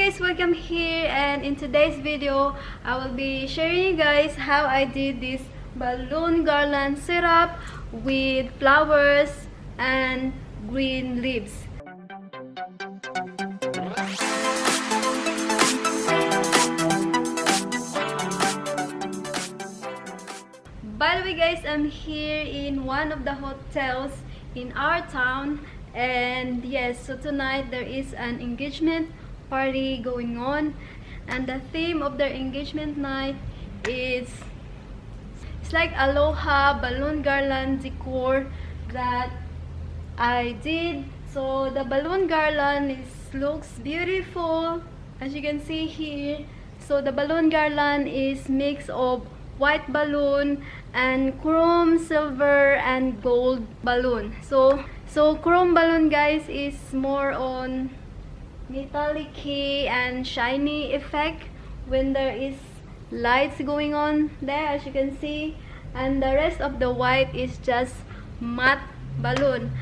guys, welcome here, and in today's video I will be sharing you guys how I did this balloon garland setup with flowers and green leaves. By the way guys, I'm here in one of the hotels in our town, and yes, so tonight there is an engagement party going on, and the theme of their engagement night is it's like aloha balloon garland decor that I did. So the balloon garland looks beautiful as you can see here. So the balloon garland is mix of white balloon and chrome, silver, and gold balloon. So chrome balloon guys is more on metallic and shiny effect when there is lights going on there as you can see, and the rest of the white is just matte balloon.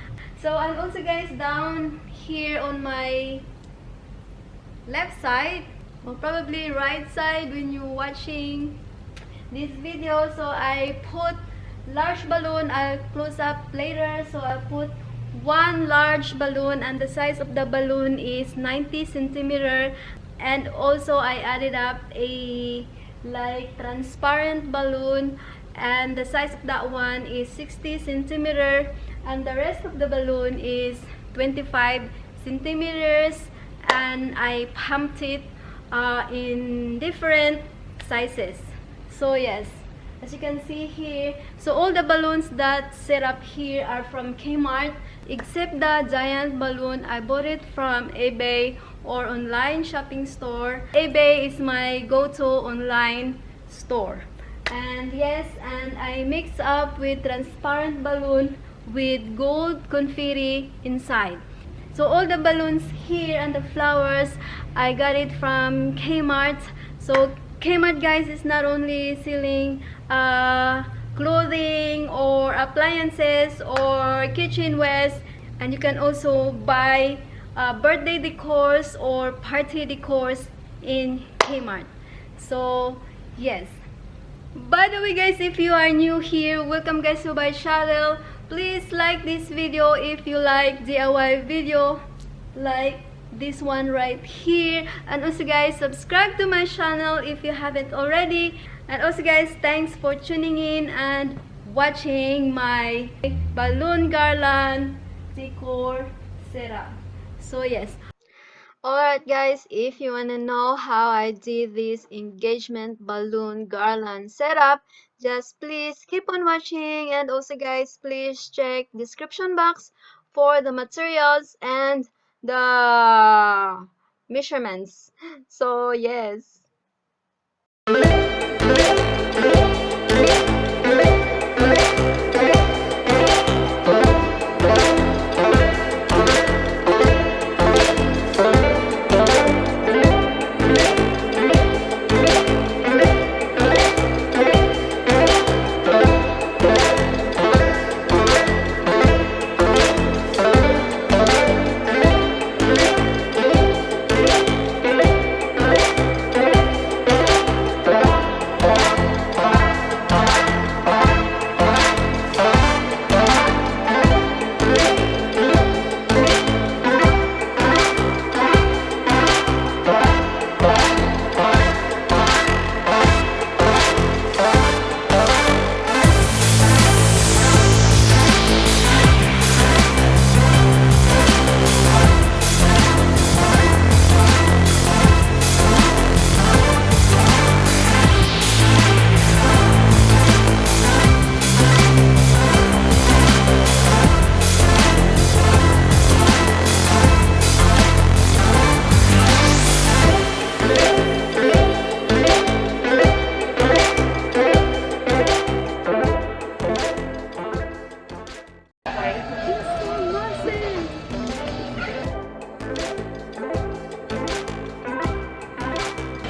So I'm also guys down here on my left side, or probably right side when you're watching this video. So I put large balloon, I'll close up later. So I put one large balloon, and the size of the balloon is 90 centimeter, and also I added up a like transparent balloon, and the size of that one is 60 centimeter, and the rest of the balloon is 25 centimeters, and I pumped it in different sizes. So yes, as you can see here, so all the balloons that set up here are from Kmart, except the giant balloon. I bought it from eBay or online shopping store. eBay is my go-to online store. And yes, and I mixed up with transparent balloon with gold confetti inside. So all the balloons here and the flowers, I got it from Kmart. So Kmart guys is not only selling clothing or appliances or kitchenwares, and you can also buy birthday decors or party decors in Kmart. So yes, by the way guys, if you are new here, welcome guys to my channel. Please like this video if you like DIY video like this one right here, and also guys, subscribe to my channel if you haven't already. And also guys, thanks for tuning in and watching my balloon garland decor setup. So yes, alright guys, if you want to know how I did this engagement balloon garland setup, just please keep on watching. And also guys, please check description box for the materials and the measurements. So yes,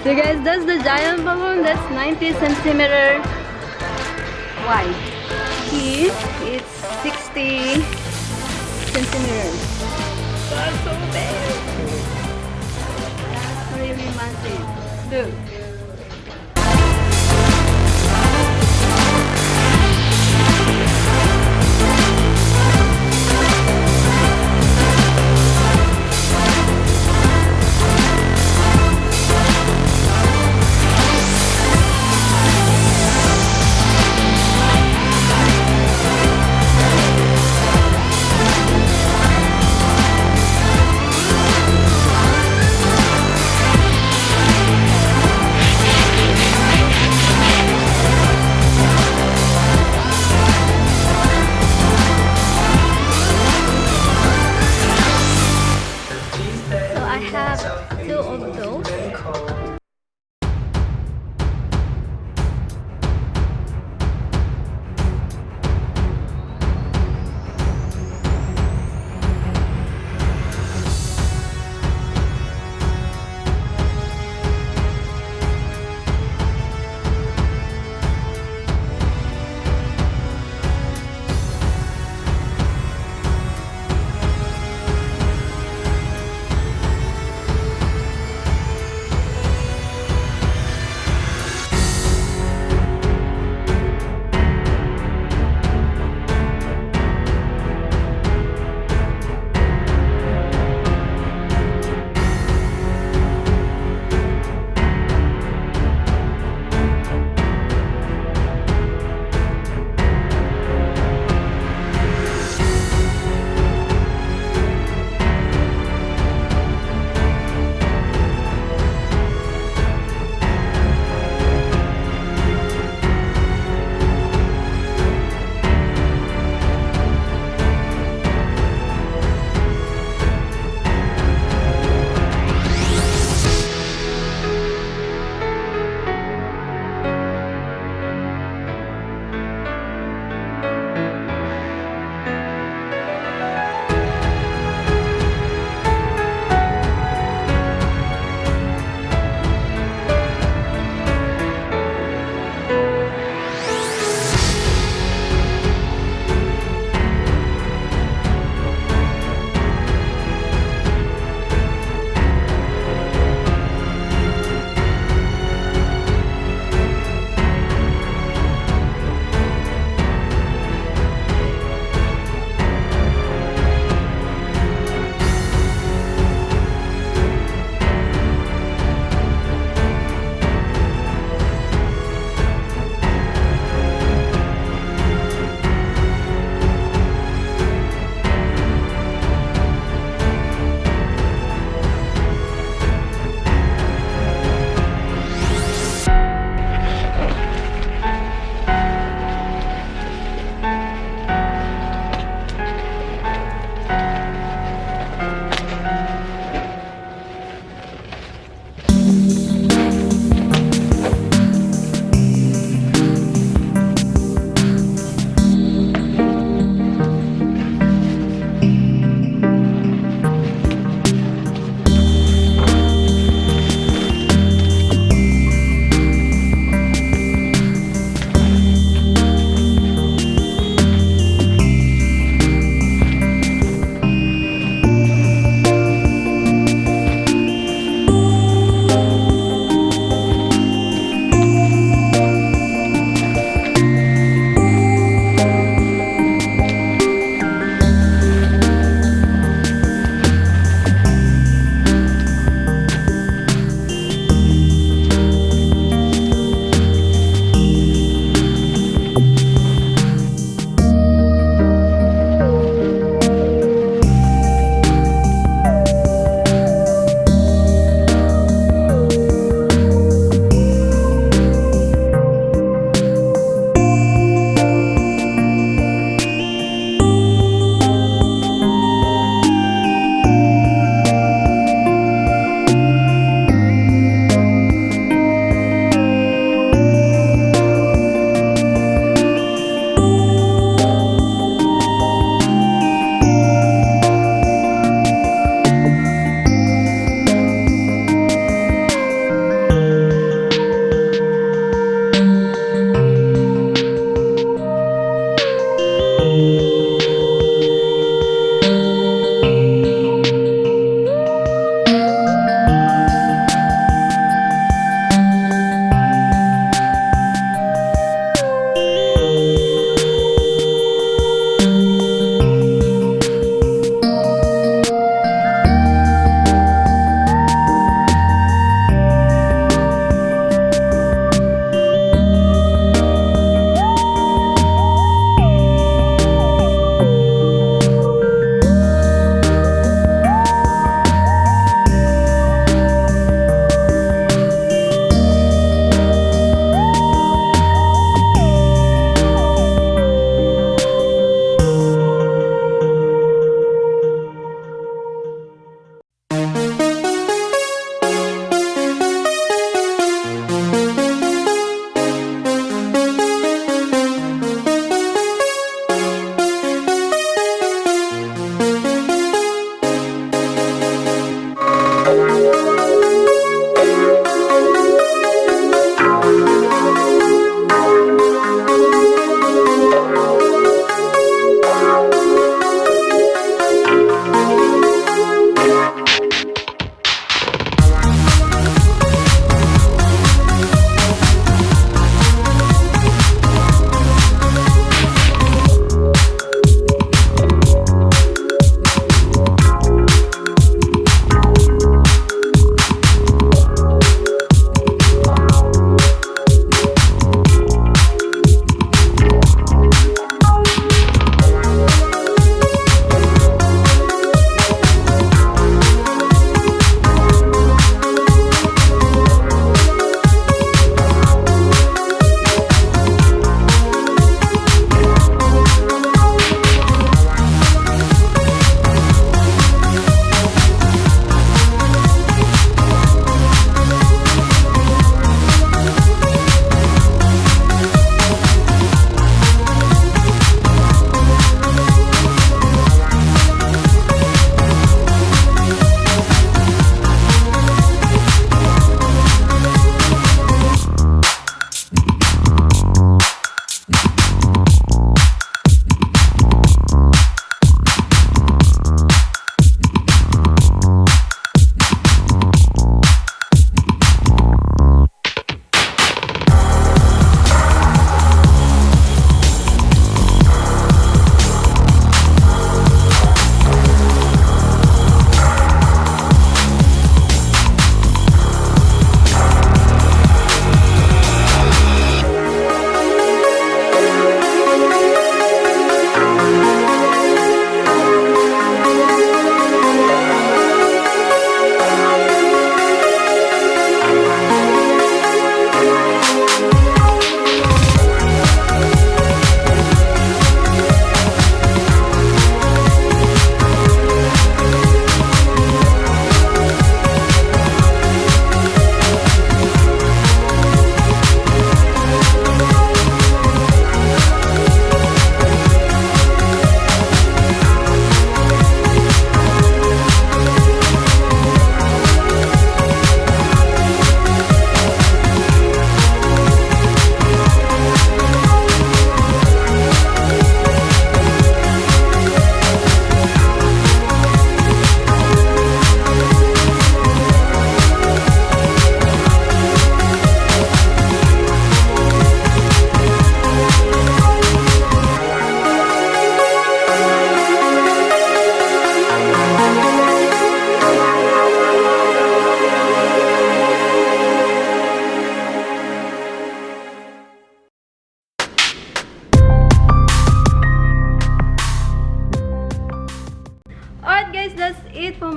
so guys, that's the giant balloon. That's 90 centimeter wide. Here it's 60 centimeters. That's so big. Sorry massive. Look. So I have two of those.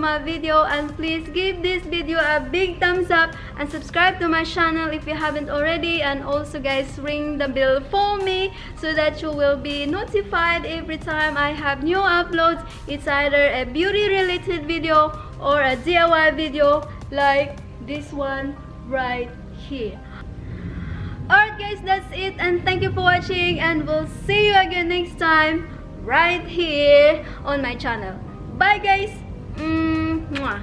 my video, and please give this video a big thumbs up and subscribe to my channel if you haven't already, and also guys, ring the bell for me so that you will be notified every time I have new uploads. It's either a beauty related video or a DIY video like this one right here. Alright guys, that's it, and thank you for watching, and we'll see you again next time right here on my channel. Bye guys. Mwah.